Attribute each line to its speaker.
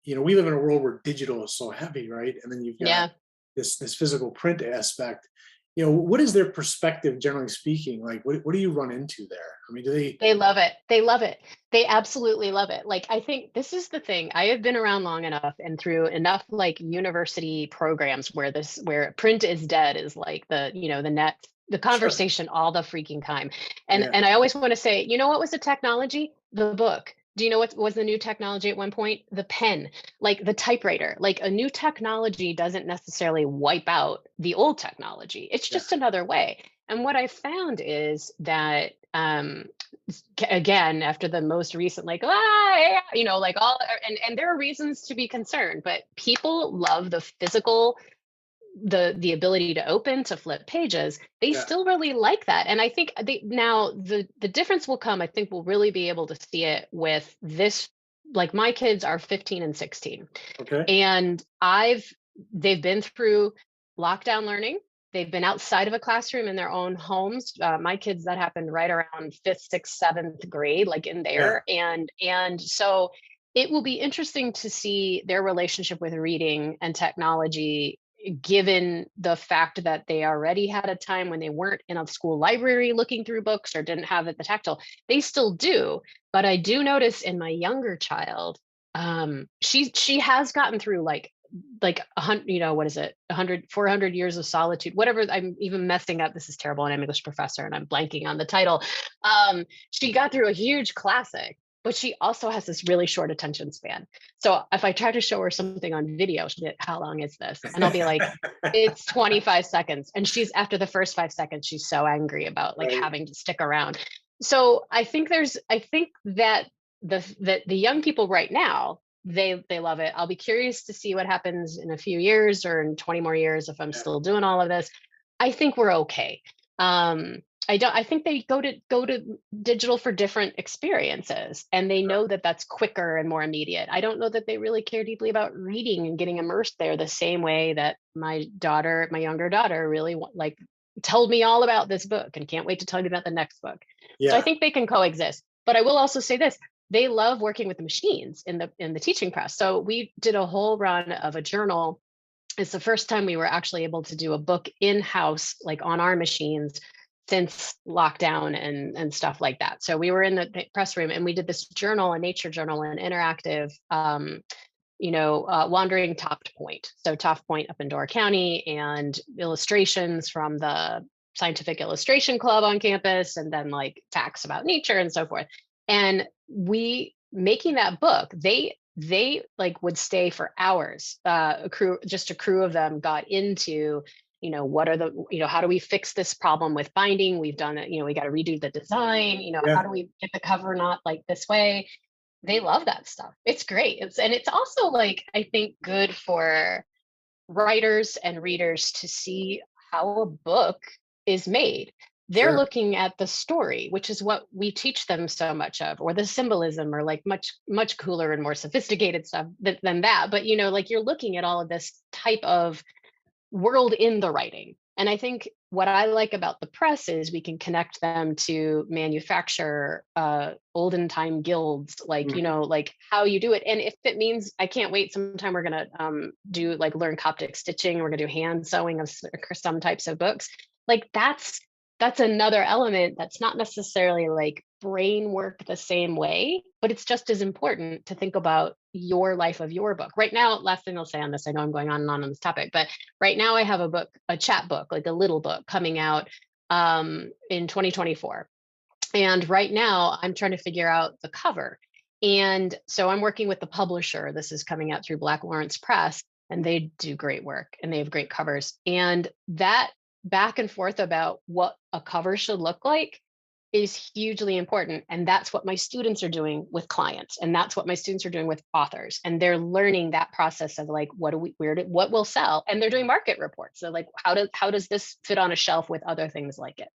Speaker 1: we live in a world where digital is so heavy, right? And then you've got
Speaker 2: Yeah.
Speaker 1: this physical print aspect. What is their perspective, generally speaking? Like, what do you run into there? I mean, do they?
Speaker 2: They love it. They love it. They absolutely love it. Like, I think this is the thing. I have been around long enough and through enough like university programs where print is dead is like the
Speaker 1: Sure.
Speaker 2: conversation all the freaking time. And
Speaker 1: Yeah.
Speaker 2: and I always want to say, you know what was the technology? The book. Do you know what was the new technology at one point? The pen, like the typewriter. Like a new technology doesn't necessarily wipe out the old technology. It's
Speaker 1: Yeah.
Speaker 2: just another way. And what I found is that again after the most recent like yeah, like all and there are reasons to be concerned, but people love the physical, the ability to open, to flip pages. They
Speaker 1: Yeah.
Speaker 2: still really like that, and I think they now the difference will come. I think we'll really be able to see it with this. Like my kids are 15 and 16,
Speaker 1: Okay.
Speaker 2: and they've been through lockdown learning. They've been outside of a classroom in their own homes. My kids, that happened right around fifth, sixth, seventh grade, like in
Speaker 1: Yeah.
Speaker 2: there, and so it will be interesting to see their relationship with reading and technology, given the fact that they already had a time when they weren't in a school library looking through books or didn't have it the tactile. They still do, but I do notice in my younger child, she has gotten through like 100, what is it, 100, 400 years of solitude, whatever. I'm even messing up, this is terrible, and I'm an English professor and I'm blanking on the title. She got through a huge classic, but she also has this really short attention span. So if I try to show her something on video, she'll be like, how long is this? And I'll be like, it's 25 seconds. And she's after the first 5 seconds, she's so angry about like
Speaker 1: Right.
Speaker 2: having to stick around. So I think that the young people right now, they love it. I'll be curious to see what happens in a few years or in 20 more years if I'm
Speaker 1: Yeah.
Speaker 2: still doing all of this. I think we're okay. I think they go to digital for different experiences, and they
Speaker 1: Sure.
Speaker 2: know that that's quicker and more immediate. I don't know that they really care deeply about reading and getting immersed there the same way that my younger daughter really like told me all about this book and can't wait to tell me about the next book. So I
Speaker 1: Yeah.
Speaker 2: think they can coexist. But I will also say this, they love working with the machines in the teaching press. So we did a whole run of a journal. It's the first time we were actually able to do a book in-house, like on our machines, since lockdown and stuff like that. So we were in the press room and we did this journal, a nature journal, an interactive, wandering Toft Point. So Toft Point up in Door County, and illustrations from the Scientific Illustration Club on campus, and then like facts about nature and so forth. And we making that book, they like would stay for hours. A crew of them got into, what are the, how do we fix this problem with binding? We've done it, we got to redo the design, how
Speaker 1: Yeah.
Speaker 2: do we get the cover not like this way? They love that stuff. It's great. It's also like I think good for writers and readers to see how a book is made. They're
Speaker 1: Sure.
Speaker 2: looking at the story, which is what we teach them so much of, or the symbolism, or like much cooler and more sophisticated stuff than that. But like you're looking at all of this type of world in the writing. And I think what I like about the press is we can connect them to manufacture olden time guilds, like,
Speaker 1: Mhm.
Speaker 2: like how you do it. And if it means, I can't wait, sometime we're going to do like learn Coptic stitching, we're going to do hand sewing of some types of books. Like that's another element that's not necessarily like brain work the same way, but it's just as important to think about your life of your book. Right now, last thing I'll say on this, I know I'm going on this topic, but right now I have a book, a chat book, like a little book coming out in 2024. And right now I'm trying to figure out the cover. And so I'm working with the publisher. This is coming out through Black Lawrence Press, and they do great work and they have great covers. And that back and forth about what a cover should look like is hugely important. And that's what my students are doing with clients. And that's what my students are doing with authors. And they're learning that process of like, what will sell? And they're doing market reports. So like, how does this fit on a shelf with other things like it?